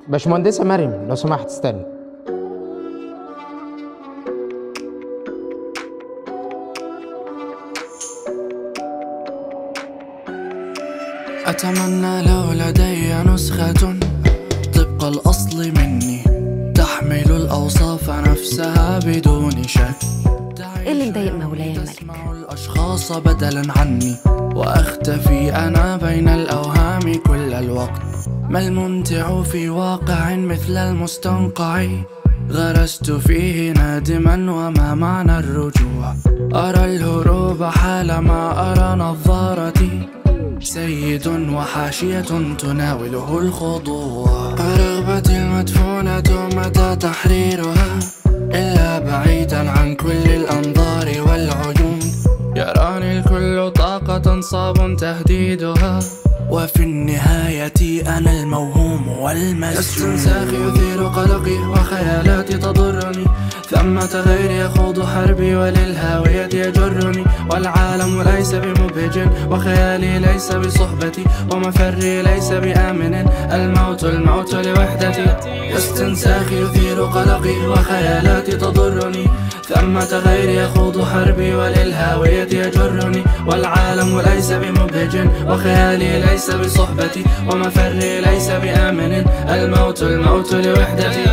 باشمهندسة مريم لو سمحت استني. أتمنى لو لدي نسخة طبق الأصل مني تحمل الأوصاف نفسها بدون شك. ايه اللي مضايق مولاي الملك؟ أسمع الأشخاص بدلا عني وأختفي أنا بين الأوهام كل الوقت. ما الممتع في واقع مثل المستنقع غرست فيه نادما وما معنى الرجوع. أرى الهروب حالما أرى نظارتي سيد وحاشية تناوله الخضوع. رغبتي المدفونة متى تحريرها إلا بعيدا عن كل الأنظار والعيون. يراني الكل طاقة صعب تهديدها وفي النهاية أنا الموهوم والمسجون. استنساخ يثير قلقي وخيالاتي تضرني ثمة غيري يخوض حربي وللهاوية يجرني. والعالم ليس بمبهج وخيالي ليس بصحبتي ومفري ليس بآمن. الموت لوحدتي. استنساخ يثير قلقي وخيالاتي تضرني ثمة غيري يخوض حربي وللهاوية يجرني. والعالم ليس بمبهج وخيالي ليس بصحبتي ومفري ليس بآمن. الموت لوحدتي.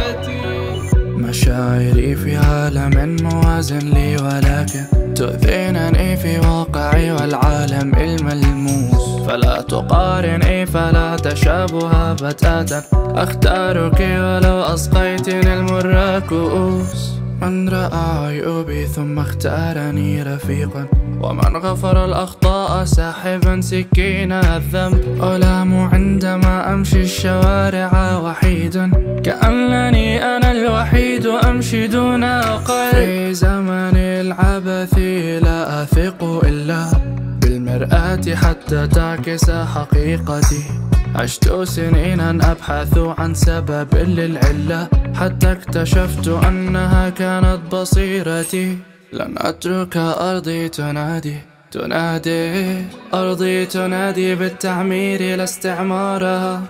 مشاعري في عالم موازن لي ولكن تؤذينني في واقعي والعالم الملموس. فلا تقارني فلا تشابه بتاتا أختارك ولو أسقيتني المر كؤوس. من رأى عيوبي ثم اختارني رفيقا ومن غفر الأخطاء ساحبا سكين الذنب. ألام عندما أمشي الشوارع وحيدا كأنني أنا الوحيد أمشي دون قلب. في زمن العبث لا أثق إلا بالمرآة حتى تعكس حقيقتي. عشت سنينا أبحث عن سبب للعلة حتى اكتشفت أنها كانت بصيرتي. لن أترك أرضي تنادي أرضي تنادي بالتعمير لا استعمارها.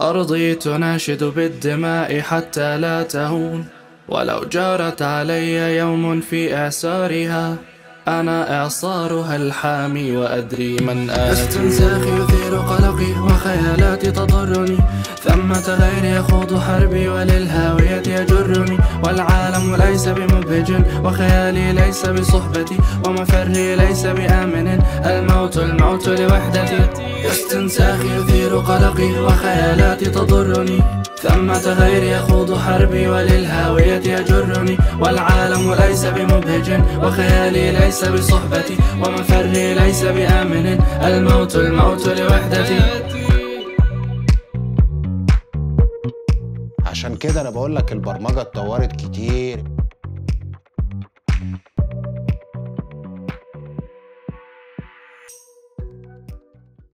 أرضي تناشد بالدماء حتى لا تهون ولو جارت علي يوم في إعصارها. أنا إعصارها الحامي وأدري من آتي. استنساخ يثير قلقي وخيالاتي تضرني ثمة غيري يخوض حربي وللهاوية يجرني. والعالم ليس بمبهج وخيالي ليس بصحبتي ومفري ليس بآمن. الموت لوحدتي. استنساخ يثير قلقي وخيالاتي تضرني ثمة غيري يخوض حربي وللهاوية يجرني. والعالم ليس بمبهج وخيالي ليس بصحبتي ومفري ليس بآمن. الموت لوحدتي. عشان كده انا بقولك البرمجة اتطورت كتير.